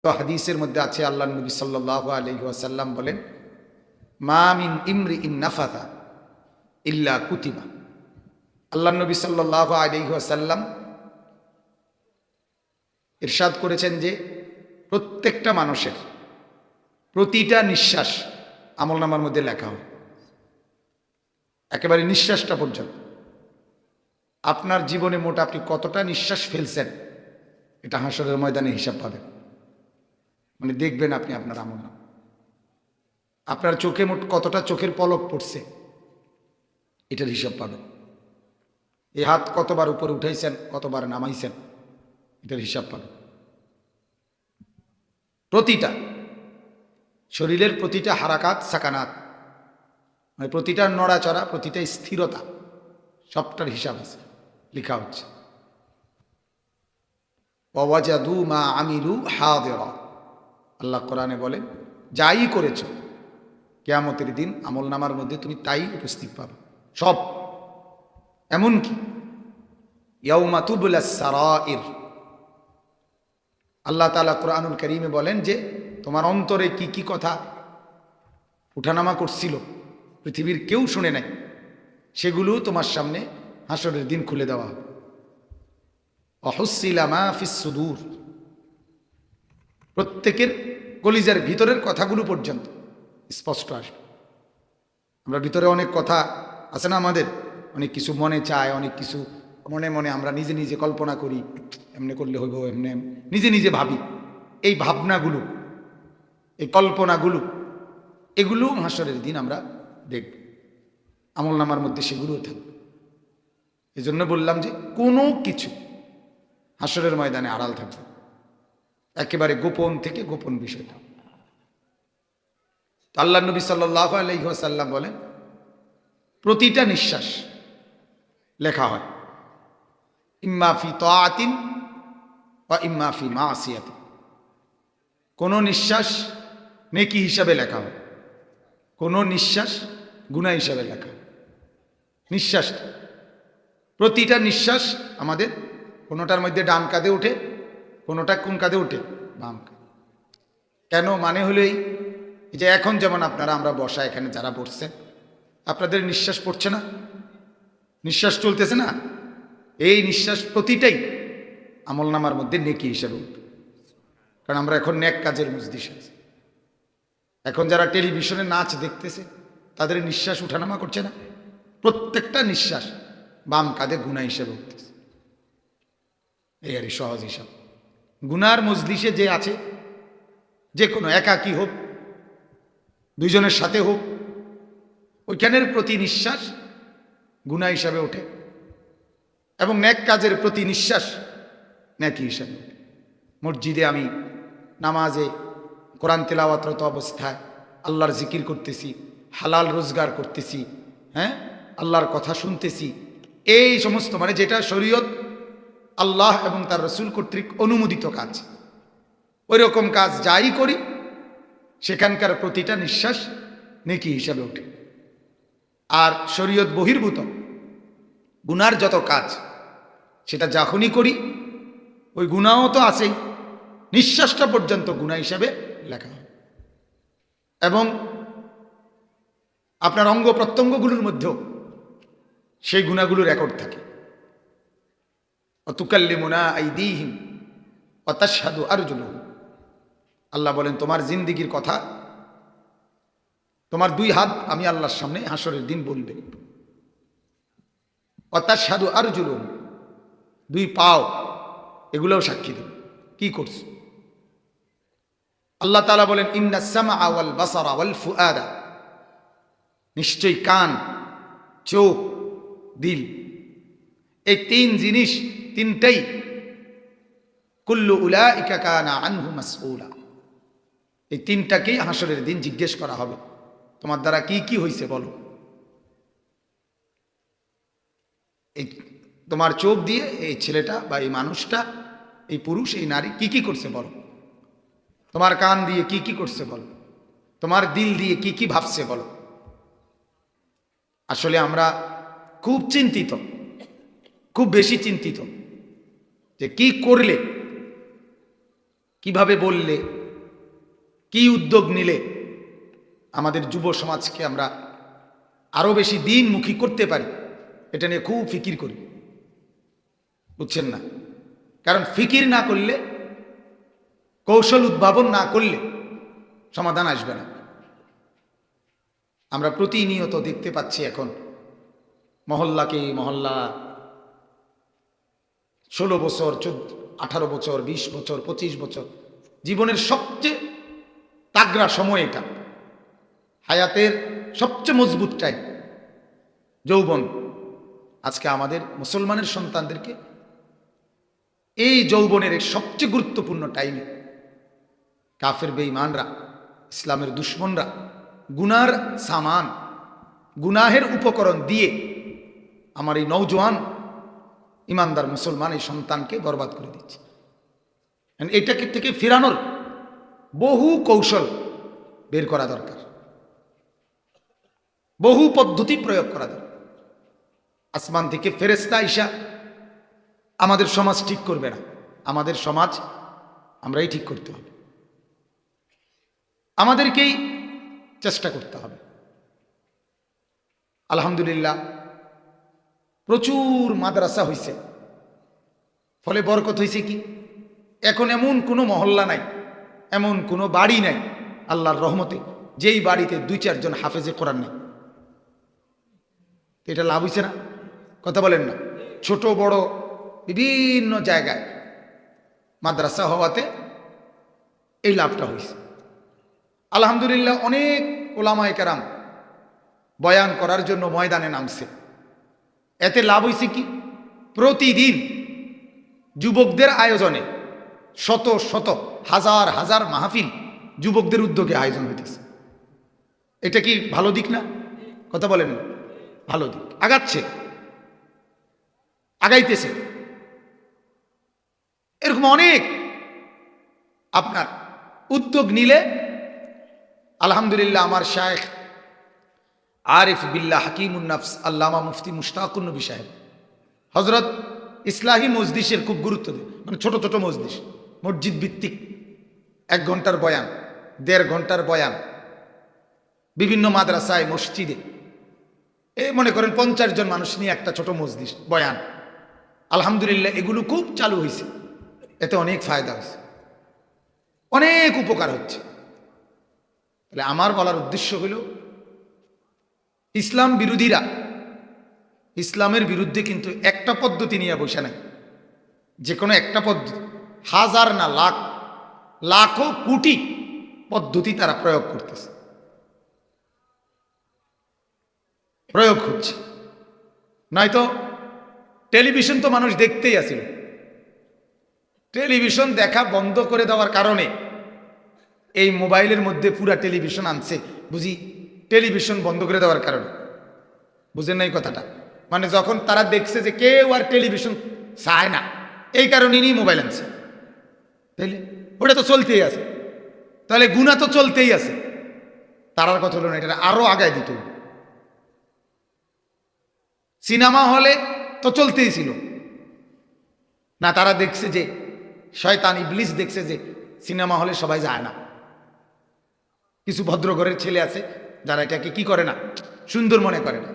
তো হাদিসের মধ্যে আছে আল্লাহ নবী সাল্লাল্লাহু আলাইহি ওয়াসাল্লাম বলেন, মা মিন ইমরিইন নাফাতা ইল্লা কুতিবা। আল্লাহ নবী সাল্লাল্লাহু আলাইহি ওয়াসাল্লাম ইরশাদ করেছেন যে প্রত্যেকটা মানুষের প্রতিটা নিঃশ্বাস আমলনামার মধ্যে লেখা হয়, একেবারে নিঃশ্বাসটা পর্যন্ত। আপনার জীবনে মোট আপনি কতটা নিঃশ্বাস ফেলছেন এটা হাসরের ময়দানে হিসাব পাবেন। মানে দেখবেন আপনি আপনার আমলনামা, আপনার চোখে মোট কতটা চোখের পলক পড়ছে এটার হিসাব পাবেন। এই হাত কতবার উপরে উঠাইছেন, কতবার নামাইছেন এটার হিসাব পাবেন। প্রতিটা শরীরের প্রতিটা হারাকাত সাকানাত, মানে প্রতিটা নড়াচড়া, প্রতিটা স্থিরতা, সবটার হিসাব আছে, লেখা হচ্ছে। ওয়াজাদু মা আমিলু হাদিরা, আল্লাহ কোরআনে বলেন যাই করেছ কিয়ামতের দিন আমলনামার মধ্যে তুমি তাই উপস্থিত পাবে, সব। এমনকি ইয়াউমা তুবলাস সারাইর, আল্লাহ তাআলা কোরআনুল কারীমে বলেন যে তোমার অন্তরে কি কি কথা উঠানামা করছিল পৃথিবীর কেউ শুনে নাই, সেগুলো তোমার সামনে হাসরের দিন খুলে দেওয়া হবে। অহুসিলা মা ফিস সুদূর, প্রত্যেকের কলিজার ভিতরের কথাগুলো পর্যন্ত স্পষ্ট আসবে। আমরা ভিতরে অনেক কথা আছে না, আমাদের অনেক কিছু মনে চায়, অনেক কিছু মনে মনে আমরা নিজে নিজে কল্পনা করি, এমনি করলে হইব, এমনি নিজে নিজে ভাবি। এই ভাবনাগুলো, এই কল্পনাগুলো, এগুলো হাসরের দিন আমরা দেখব, আমলনামার মধ্যে সেগুলোও থাকবে। এই জন্য বললাম যে কোনো কিছু হাসরের ময়দানে আড়াল থাকবে, একেবারে গোপন থেকে গোপন বিষয়টা। আল্লাহ নবী সাল্লাল্লাহু আলাইহি ওয়াসাল্লাম বলেন প্রতিটা নিঃশ্বাস লেখা হয়, ইম্মা ফি তাআতিন ওয়া ইম্মা ফি মাসিয়াতিন। কোন নিঃশ্বাস নেকি হিসাবে লেখা হয়, কোন নিঃশ্বাস গুনাহ হিসাবে লেখা হয়। নিঃশ্বাস, প্রতিটা নিঃশ্বাস আমাদের কোনোটার মধ্যে ডান কাঁধে ওঠে, কোনোটা কোন কাঁধে ওঠে, বাম কাঁধে। কেন? মানে হলো এই যে এখন যেমন আপনারা আমরা বসা এখানে যারা বসছেন, আপনাদের নিঃশ্বাস পড়ছে না, নিঃশ্বাস চলতেছে না, এই নিঃশ্বাস প্রতিটাই আমলনামার মধ্যে নেকি হিসেবে উঠবে। কারণ আমরা এখন নেক কাজের মজলিস আছি। এখন যারা টেলিভিশনে নাচ দেখতেছে তাদের নিঃশ্বাস উঠানামা করছে না, প্রত্যেকটা নিঃশ্বাস বাম কাঁধে গুনাহ হিসেবে উঠতেছে। এই আর সহজ হিসাব। গুনার মজলিসে যে আছে, যে কোনো একাকী হোক দুইজনের সাথে হোক, ওইখানের প্রতি নিঃশ্বাস গুনাহ হিসাবে ওঠে, এবং নেক কাজের প্রতি নিঃশ্বাস নেকি হিসাবে ওঠে। মসজিদে আমি নামাজে কোরআন তেলাওয়াতরত অবস্থায় আল্লাহর জিকির করতেছি, হালাল রোজগার করতেছি, হ্যাঁ, আল্লাহর কথা শুনতেছি, এই সমস্ত মানে যেটা শরীয়ত আল্লাহ এবং তার রসুল কর্তৃক অনুমোদিত কাজ, ওই রকম কাজ যাই করি সেখানকার প্রতিটা নিঃশ্বাস নেকি হিসাবে ওঠে। আর শরীয়ত বহির্ভূত গুনার যত কাজ সেটা যখনই করি ওই গুনাহও তো আছেই, নিঃশ্বাসটা পর্যন্ত গুনাহ হিসাবে লেখা হয়। এবং আপনার অঙ্গ প্রত্যঙ্গগুলোর মধ্যেও সেই গুনাহগুলো রেকর্ড থাকে। অতুকাল্লিমুনা আইদিহিম ওয়া তাশহাদু আরজুলুহুম, আল্লাহ বলেন তোমার জিন্দিগির কথা তোমার দুই হাত আমি আল্লাহর সামনে হাসরের দিন বলবে। ওয়া তাশহাদু আরজুলুহুম, দুই পাও এগুলোও সাক্ষী দেবে কি করছো। আল্লাহ তাআলা বলেন ইন্নাস সামআ ওয়াল বাসারা ওয়াল ফুআদা, নিশ্চয়ই কান, চোখ, দিল, এই তিন জিনিস তিনটাই কুল্লু উলাইকা কানা আনহু মাসউলা, এই তিনটাকেই হাসরের দিন জিজ্ঞেস করা হবে তোমার দ্বারা কি কি হয়েছে বলো। এই তোমার চোখ দিয়ে এই ছেলেটা বা এই মানুষটা, এই পুরুষ এই নারী কি কি করছে বলো, তোমার কান দিয়ে কি কি করছে বলো, তোমার দিল দিয়ে কি কি ভাবছে বলো। আসলে আমরা খুব চিন্তিত, খুব বেশি চিন্তিত যে কি করলে কিভাবে বললে, কি উদ্যোগ নিলে আমাদের যুব সমাজকে আমরা আরো বেশি দিনমুখী করতে পারি, এটা নিয়ে খুব ফিকির করি, বুঝছেন না? কারণ ফিকির না করলে, কৌশল উদ্ভাবন না করলে সমাধান আসবে না। আমরা প্রতিনিয়ত দেখতে পাচ্ছি এখন মহল্লাকে মহল্লা 16 বছর, 18 বছর, 20 বছর, 25 বছর, জীবনের সবচেয়ে তাগড়া সময় এটা, হায়াতের সবচেয়ে মজবুত টাইম, যৌবন। আজকে আমাদের মুসলমানের সন্তানদেরকে এই যৌবনের সবচেয়ে গুরুত্বপূর্ণ টাইমে কাফের বেঈমানরা, ইসলামের দুশ্মনরা গুনার সামান, গুনাহের উপকরণ দিয়ে আমার এই নওজোয়ান ইমানদার মুসলমান এই সন্তানকে বরবাদ করে দিচ্ছে। এটাকে থেকে ফেরানোর বহু কৌশল বের করা দরকার, বহু পদ্ধতি প্রয়োগ করা দরকার। আসমান থেকে ফেরেশতা আইসা আমাদের সমাজ ঠিক করবে না, আমাদের সমাজ আমরাই ঠিক করতে হবে, আমাদেরকেই চেষ্টা করতে হবে। আলহামদুলিল্লাহ প্রচুর মাদ্রাসা হয়েছে, ফলে বরকত হয়েছে কি, এখন এমন কোনো মহল্লা নাই, এমন কোনো বাড়ি নাই আল্লাহর রহমতে যেই বাড়িতে 2-4 জন হাফেজে কোরআন নেই। এটা লাভ হয়েছে না? কথা বলেন না? ছোট বড় বিভিন্ন জায়গায় মাদ্রাসা হওয়াতে এই লাভটা হয়েছে। আলহামদুলিল্লাহ অনেক ওলামায়ে কেরাম বয়ান করার জন্য ময়দানে নামছে। এতে লাভ হয়েছে কি, প্রতিদিন যুবকদের আয়োজনে শত শত হাজার হাজার মাহফিল যুবকদের উদ্যোগে আয়োজন হইতেছে। এটা কি ভালো দিক না? কথা বলেন না? ভালো দিক, আগাচ্ছে, আগাইতেছে। এরকম অনেক আপনার উদ্যোগ নিলে আলহামদুলিল্লাহ আমার শায়েখ আরিফ বিল্লাহ হাকিমুন নফস আল্লামা মুফতি মুশতাকুন নবী সাহেব হযরত ইসলাহি মজলিসের খুব গুরুত্ব দেয়, মানে ছোট ছোট মজলিস, মসজিদ ভিত্তিক 1 ঘন্টার বয়ান, 1.5 ঘন্টার বয়ান, বিভিন্ন মাদ্রাসায় মসজিদে এই মনে করেন 50 জন মানুষ নিয়ে একটা ছোট মজলিস বয়ান। আলহামদুলিল্লাহ এগুলো খুব চালু হয়েছে, এতে অনেক ফায়দা হয়েছে, অনেক উপকার হচ্ছে। তাহলে আমার বলার উদ্দেশ্য হলো ইসলাম বিরোধীরা ইসলামের বিরুদ্ধে কিন্তু একটা পদ্ধতি নিয়ে বসে নাই, যে কোনো একটা পদ্ধতি, হাজার না লাখ, লাখো কোটি পদ্ধতি তারা প্রয়োগ করতেছে, প্রয়োগ হচ্ছে। নয়তো টেলিভিশন তো মানুষ দেখতেই আছিল, টেলিভিশন দেখা বন্ধ করে দেওয়ার কারণে এই মোবাইলের মধ্যে পুরা টেলিভিশন আনছে, বুঝি টেলিভিশন বন্ধ করে দেওয়ার কারণে। বুঝেন না এই কথাটা? মানে যখন তারা দেখছে যে কেউ আর টেলিভিশন চায় না, এই কারণেই মোবাইল আনছে, তাইলে ওটা তো চলতেই আছে, তাহলে গুনাহ তো চলতেই আছে। তারার কথা হলো না, এটা আরো আগায় দিত। সিনেমা হলে তো চলতেই ছিল না, তারা দেখছে যে শয়তান ইবলিস দেখছে যে সিনেমা হলে সবাই যায় না, কিছু ভদ্র ঘরের ছেলে আছে যারা এটাকে কি করে না, সুন্দর মনে করে না।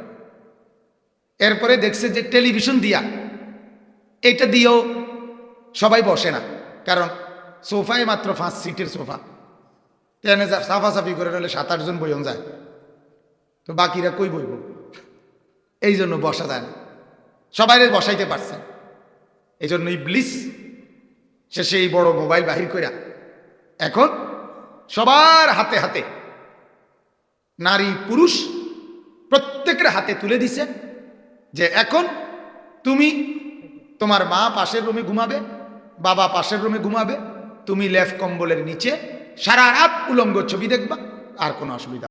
এরপরে দেখছে যে টেলিভিশন দিয়া, এটা দিয়েও সবাই বসে না, কারণ সোফায় মাত্র 5 সিটের সোফা, ট্রেনে সাফাসাফি করে নিলে 7-8 জন বইন যায়, তো বাকিরা কই বইব, এই জন্য বসা যায় না, সবাই বসাইতে পারছে। এই জন্য ইবলিস শেষে এই বড় মোবাইল বাহির কইরা এখন সবার হাতে হাতে, নারী পুরুষ প্রত্যেকের হাতে তুলে দিছে যে এখন তুমি, তোমার মা পাশের রুমে ঘুমাবে, বাবা পাশের রুমে ঘুমাবে, তুমি লেফ কম্বলের নিচে সারা রাত উলঙ্গ ছবি দেখবা, আর কোনো অসুবিধা